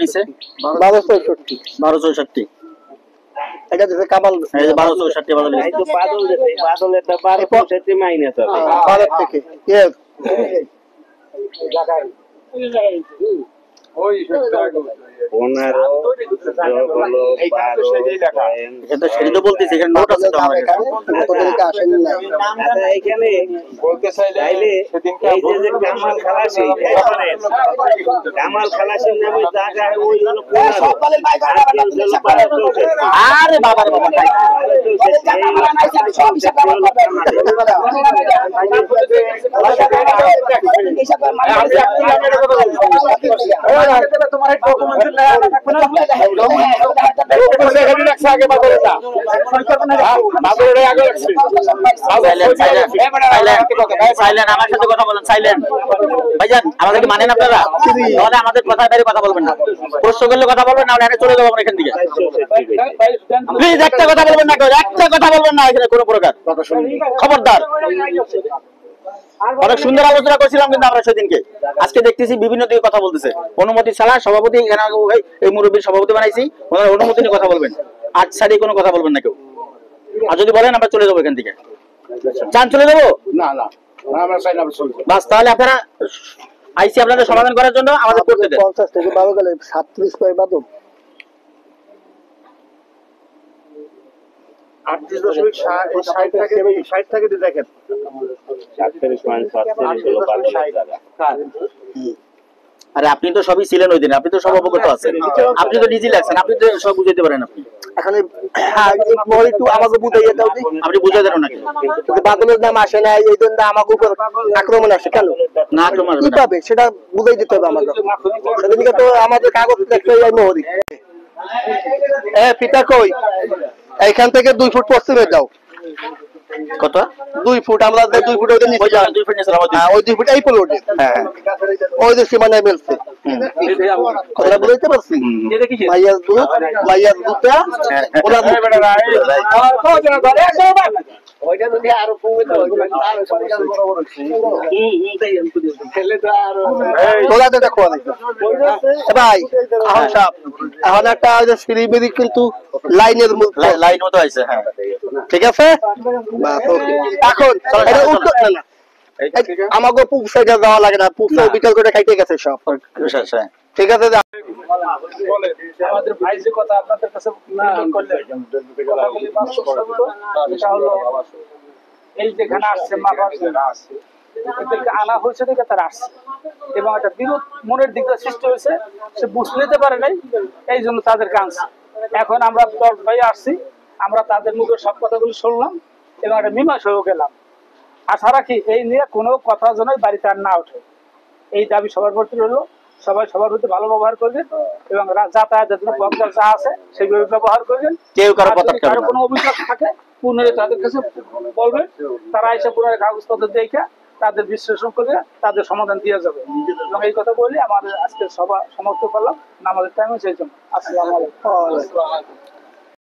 নিছে 1264 1264 এটা দিছে কামাল এই যে 1264 বাদল এই তো বাদল দিছে বাদলেরটা 1264 মাইনাস হবে ভারত থেকে ইয়েস ওই 15 হলো 12 এটা সেটা তো বলতেছি এখানে নোট আছে তো আমার কাছে কতদিকে আসেন না আচ্ছা এখানে বলতে চাইলে এই যে কামাল খালাসি কামাল খালাসির নামে জায়গায় ওই হলো 15 আরে বাবা রে বাবা তোমার ডকুমেন্ট থাকবে না রাখছে আগে বাদলটা বাদলটা আগে রাখছে সাইলেন্ট আমার সাথে কথা বলেন সাইলেন্ট ভাইজান আমাদেরকে মানেন আপনারা তাহলে আমাদের কথার বাইরে কথা বলবেন না প্রশ্ন করলে কথা বলবেন না আমরা চলে যাবো এখান থেকে প্লিজ একটা কথা বলবেন না একটা কথা বলবেন না এখানে কোনো প্রকার খবরদার অনেক সুন্দর আলোচনা করছিলাম কিন্তু আমরা সেদিনকে আজকে দেখতেছি বিভিন্ন দিকে কথা বলতেছে অনুমতি ছাড়া সভাপতি এখানে এই মুরব্বীর সভাপতি বানাইছি ওনার অনুমতি নিয়ে কথা বলবেন আজ ছাড়িয়ে কোনো কথা বলবেন না কেউ আর যদি বলেন আমরা চলে যাবো এখান থেকে চান চলে যাবো না না আমরা চাই না বাস তাহলে আপনারা আইসি আপনাদের সমাধান করার জন্য আমাদের করতে দেন 50 থেকে 12 গেলে 37 কয় বাদল 38.60 থেকে 60 থেকে দেখেন 47.47 হলো বাদল জায়গা আরে আপনি তো সবই ছিলেন ওই দিন আপনি তো সব অবগত আছেন আপনি তো নিজেই লাগছেন আপনি তো সব বুঝাইতে পারেন আপনি এখানে একটু আমাকে বুঝাইয়া দাও যে আপনি বুঝাই দেন নাকি বাদলের নাম আসে না এই জন্য আমাকে উপর আক্রমণ আসে কেন না আক্রমণ কিভাবে সেটা বুঝাই দিতে হবে আমাদের সেদিনকে তো আমাদের কাগজ দেখতে যাই মোহরি পিতা কই এইখান থেকে 2 ফুট পশ্চিমে যাও কত 2 ফুট আমরা 2 ফুট ওদের নিচে যাও 2 ফুট নিচে আমাদের ওই 2 ফুট এই প্লটে হ্যাঁ ওই যে সীমানায় মিলছে কথা বুঝাইতে পারছি মাইয়ার দুটা ওরা ওইটা যদি আরো কমে তোলা তো দেখো ভাই এখন সাহেব এখন একটা সিঁড়ি কিন্তু লাইনের লাইন মতো আছে হ্যাঁ ঠিক আছে এখন এটা উত্তর না আমাকে পুক সাইডে যাওয়া লাগে না পুক বিকাল করে খাইতে গেছে সব ঠিক আছে আমাদের ভাই যে কথা আপনাদের কাছে করলে এই যেখানে আসছে আনা হয়েছে দেখে তারা আসছে এবং একটা বিরোধ মনের দিকটা সৃষ্টি হয়েছে সে বুঝতে নিতে পারে নাই এই জন্য তাদেরকে আনছে এখন আমরা 10 ভাই আসছি আমরা তাদের মুখের সব কথাগুলো শুনলাম এবং একটা মীমাংসা হয়ে গেলাম আশা রাখি এই নিয়ে কোনো কথা যেন বাড়িতে আর না ওঠে এই দাবি সবার প্রতি রইল সবাই সবার প্রতি ভালো ব্যবহার করবেন এবং যাতায়াতের জন্য পথঘাট যা আছে সেইভাবে ব্যবহার করবেন কেউ কারো কোনো অভিযোগ থাকে পুনরায় তাদের কাছে বলবেন তারা এসে পুনরায় কাগজপত্র দেখে তাদের বিশ্লেষণ করে তাদের সমাধান দিয়ে যাবে এবং এই কথা বলি আমাদের আজকে সভা সমাপ্ত করলাম আমাদের টাইম সেই জন্য আসসালামু আলাইকুম।